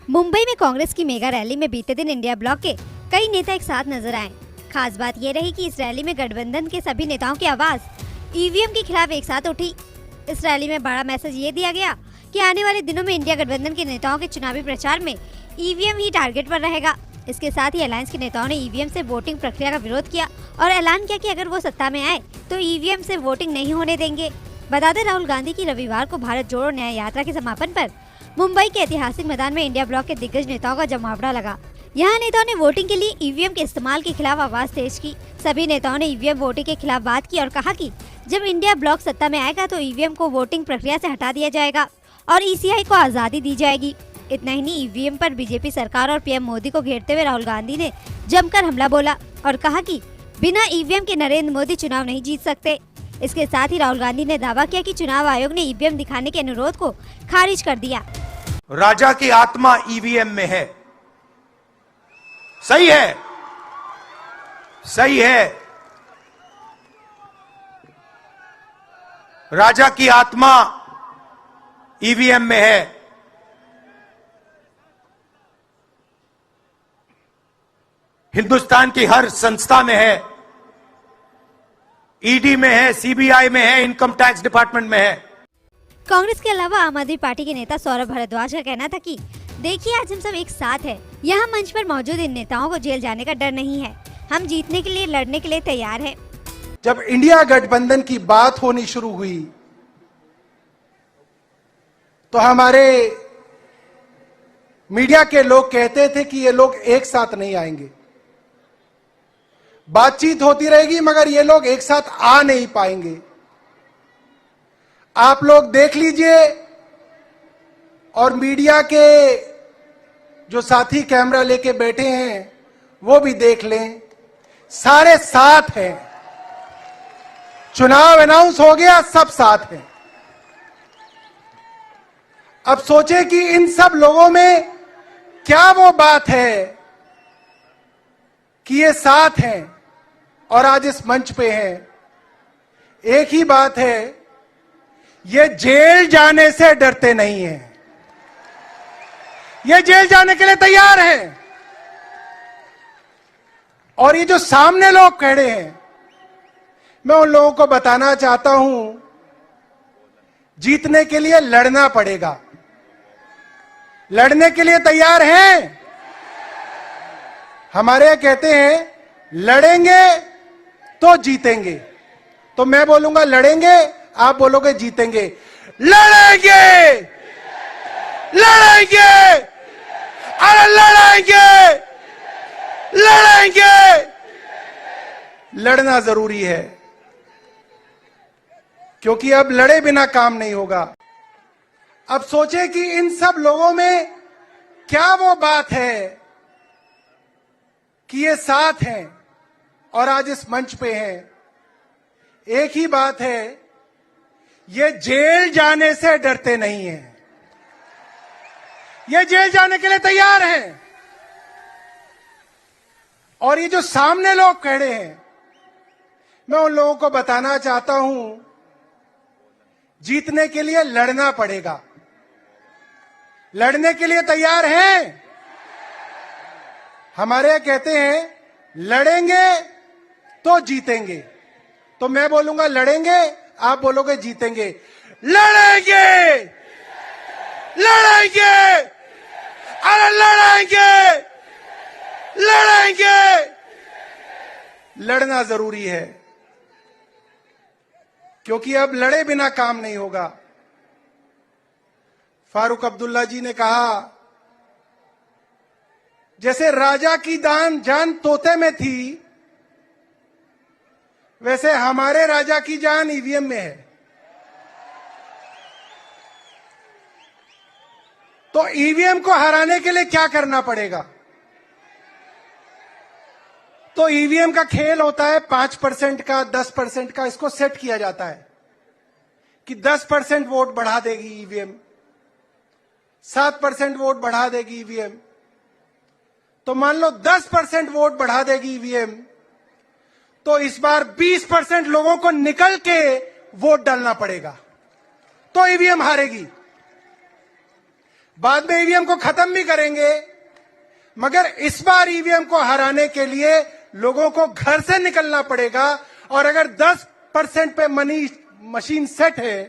मुंबई में कांग्रेस की mega rally में बीते दिन इंडिया ब्लॉक के कई नेता एक साथ नजर आए। खास बात ये रही कि इस रैली में गठबंधन के सभी नेताओं की आवाज ईवीएम के खिलाफ एक साथ उठी। इस रैली में बड़ा मैसेज ये दिया गया कि आने वाले दिनों में इंडिया गठबंधन के नेताओं के चुनावी प्रचार में ईवीएम ही टारगेट पर रहेगा। इसके साथ ही अलायंस के नेताओं ने ईवीएम से वोटिंग प्रक्रिया का विरोध किया और ऐलान किया कि अगर वो सत्ता में आए तो ईवीएम से वोटिंग नहीं होने देंगे। बता दें, राहुल गांधी की रविवार को भारत जोड़ो न्याय यात्रा के समापन पर मुंबई के ऐतिहासिक मैदान में इंडिया ब्लॉक के दिग्गज नेताओं का जमावड़ा लगा। यहाँ नेताओं ने वोटिंग के लिए ईवीएम के इस्तेमाल के खिलाफ आवाज तेज की। सभी नेताओं ने ईवीएम वोटिंग के खिलाफ बात की और कहा कि जब इंडिया ब्लॉक सत्ता में आएगा तो ईवीएम को वोटिंग प्रक्रिया से हटा दिया जाएगा और ईसीआई को आजादी दी जाएगी। इतना ही नहीं, ईवीएम पर बीजेपी सरकार और पीएम मोदी को घेरते हुए राहुल गांधी ने जमकर हमला बोला और कहा कि बिना ईवीएम के नरेंद्र मोदी चुनाव नहीं जीत सकते। इसके साथ ही राहुल गांधी ने दावा किया कि चुनाव आयोग ने ईवीएम दिखाने के अनुरोध को खारिज कर दिया। राजा की आत्मा ईवीएम में है। सही है, सही है। राजा की आत्मा ईवीएम में है। हिंदुस्तान की हर संस्था में है, ईडी में है, सीबीआई में है, इनकम टैक्स डिपार्टमेंट में है। कांग्रेस के अलावा आम आदमी पार्टी के नेता सौरभ भारद्वाज का कहना था कि देखिए, आज हम सब एक साथ हैं। यहाँ मंच पर मौजूद इन नेताओं को जेल जाने का डर नहीं है। हम जीतने के लिए, लड़ने के लिए तैयार हैं। जब इंडिया गठबंधन की बात होनी शुरू हुई तो हमारे मीडिया के लोग कहते थे कि ये लोग एक साथ नहीं आएंगे। बातचीत होती रहेगी मगर ये लोग एक साथ आ नहीं पाएंगे। आप लोग देख लीजिए और मीडिया के जो साथी कैमरा लेके बैठे हैं वो भी देख लें, सारे साथ हैं। चुनाव अनाउंस हो गया, सब साथ हैं। अब सोचे कि इन सब लोगों में क्या वो बात है कि ये साथ हैं और आज इस मंच पे हैं। एक ही बात है, ये जेल जाने से डरते नहीं हैं। ये जेल जाने के लिए तैयार हैं। और ये जो सामने लोग खड़े हैं, मैं उन लोगों को बताना चाहता हूं, जीतने के लिए लड़ना पड़ेगा। लड़ने के लिए तैयार हैं? हमारे यहां कहते हैं लड़ेंगे तो जीतेंगे। तो मैं बोलूंगा लड़ेंगे, आप बोलोगे जीतेंगे। लड़ेंगे, लड़ेंगे, अरे लड़ेंगे, लड़ेंगे। लड़ना जरूरी है क्योंकि अब लड़े बिना काम नहीं होगा। अब सोचे कि इन सब लोगों में क्या वो बात है कि ये साथ हैं और आज इस मंच पे हैं। एक ही बात है, ये जेल जाने से डरते नहीं हैं। ये जेल जाने के लिए तैयार हैं। और ये जो सामने लोग खड़े हैं, मैं उन लोगों को बताना चाहता हूं, जीतने के लिए लड़ना पड़ेगा। लड़ने के लिए तैयार हैं? हमारे यहां कहते हैं लड़ेंगे तो जीतेंगे। तो मैं बोलूंगा लड़ेंगे, आप बोलोगे जीतेंगे। लड़ेंगे, लड़ेंगे, अरे लड़ेंगे, लड़ेंगे। लड़ना जरूरी है क्योंकि अब लड़े बिना काम नहीं होगा। फारूक अब्दुल्ला जी ने कहा, जैसे राजा की जान तोते में थी, वैसे हमारे राजा की जान ईवीएम में है। तो ईवीएम को हराने के लिए क्या करना पड़ेगा? तो ईवीएम का खेल होता है 5% का, 10% का। इसको सेट किया जाता है कि 10% वोट बढ़ा देगी ईवीएम, 7% वोट बढ़ा देगी ईवीएम। तो मान लो 10% वोट बढ़ा देगी ईवीएम, तो इस बार 20% लोगों को निकल के वोट डालना पड़ेगा, तो ईवीएम हारेगी। बाद में ईवीएम को खत्म भी करेंगे, मगर इस बार ईवीएम को हराने के लिए लोगों को घर से निकलना पड़ेगा। और अगर 10% पे मशीन सेट है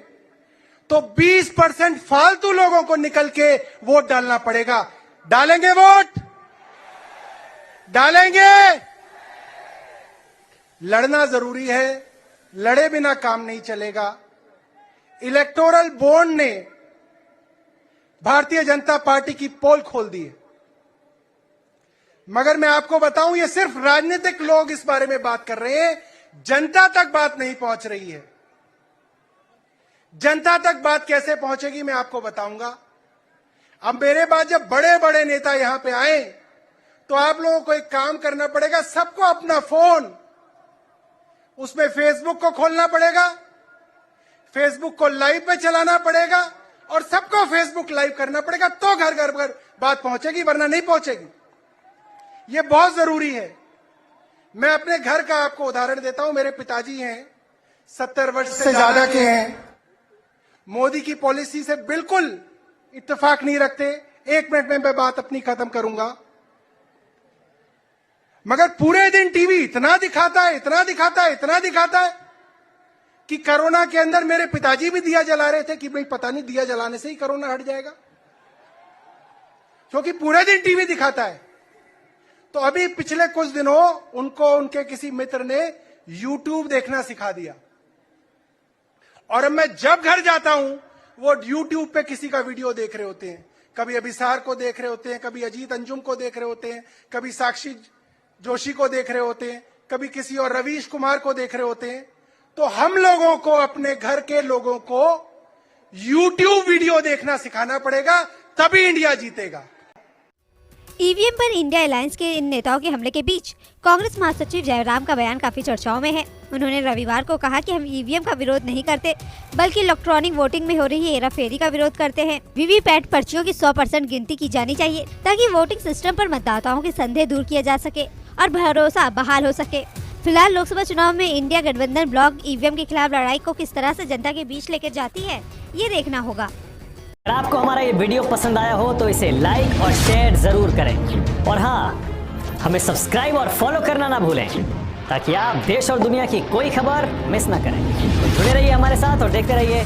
तो 20% फालतू लोगों को निकल के वोट डालना पड़ेगा। डालेंगे वोट? डालेंगे? लड़ना जरूरी है, लड़े बिना काम नहीं चलेगा। इलेक्टोरल बॉन्ड ने भारतीय जनता पार्टी की पोल खोल दी है, मगर मैं आपको बताऊं ये सिर्फ राजनीतिक लोग इस बारे में बात कर रहे हैं, जनता तक बात नहीं पहुंच रही है। जनता तक बात कैसे पहुंचेगी मैं आपको बताऊंगा। अब मेरे बाद जब बड़े बड़े नेता यहां पे आए तो आप लोगों को एक काम करना पड़ेगा, सबको अपना फोन उसमें फेसबुक को खोलना पड़ेगा, फेसबुक को लाइव पे चलाना पड़ेगा और सबको फेसबुक लाइव करना पड़ेगा, तो घर घर घर बात पहुंचेगी, वरना नहीं पहुंचेगी। ये बहुत जरूरी है। मैं अपने घर का आपको उदाहरण देता हूं। मेरे पिताजी हैं, 70 वर्ष से ज्यादा के हैं, मोदी की पॉलिसी से बिल्कुल इत्तेफाक नहीं रखते। 1 मिनट में मैं बात अपनी खत्म करूंगा। मगर पूरे दिन टीवी इतना दिखाता है, इतना दिखाता है, इतना दिखाता है कि कोरोना के अंदर मेरे पिताजी भी दिया जला रहे थे कि भाई पता नहीं दिया जलाने से ही कोरोना हट जाएगा, क्योंकि पूरे दिन टीवी दिखाता है। तो अभी पिछले कुछ दिनों उनको उनके किसी मित्र ने यूट्यूब देखना सिखा दिया, और अब मैं जब घर जाता हूं वो यूट्यूब पे किसी का वीडियो देख रहे होते हैं। कभी अभिसार को देख रहे होते हैं, कभी अजीत अंजुम को देख रहे होते हैं, कभी साक्षी जोशी को देख रहे होते हैं, कभी किसी और रवीश कुमार को देख रहे होते हैं। तो हम लोगों को, अपने घर के लोगों को यूट्यूब वीडियो देखना सिखाना पड़ेगा, तभी इंडिया जीतेगा। ईवीएम पर इंडिया अलायंस के इन नेताओं के हमले के बीच कांग्रेस महासचिव जयराम का बयान काफी चर्चाओं में है। उन्होंने रविवार को कहा कि हम ईवीएम का विरोध नहीं करते, बल्कि इलेक्ट्रॉनिक वोटिंग में हो रही हेराफेरी का विरोध करते हैं। वीवीपैट पर्चियों की 100% गिनती की जानी चाहिए, ताकि वोटिंग सिस्टम पर मतदाताओं के संदेह दूर किया जा सके और भरोसा बहाल हो सके। फिलहाल लोकसभा चुनाव में इंडिया गठबंधन ब्लॉक ईवीएम के खिलाफ लड़ाई को किस तरह से जनता के बीच लेकर जाती है, ये देखना होगा। अगर आपको हमारा ये वीडियो पसंद आया हो तो इसे लाइक और शेयर जरूर करें, और हाँ, हमें सब्सक्राइब और फॉलो करना ना भूलें, ताकि आप देश और दुनिया की कोई खबर मिस ना करें। तो जुड़े रहिए हमारे साथ और देखते रहिए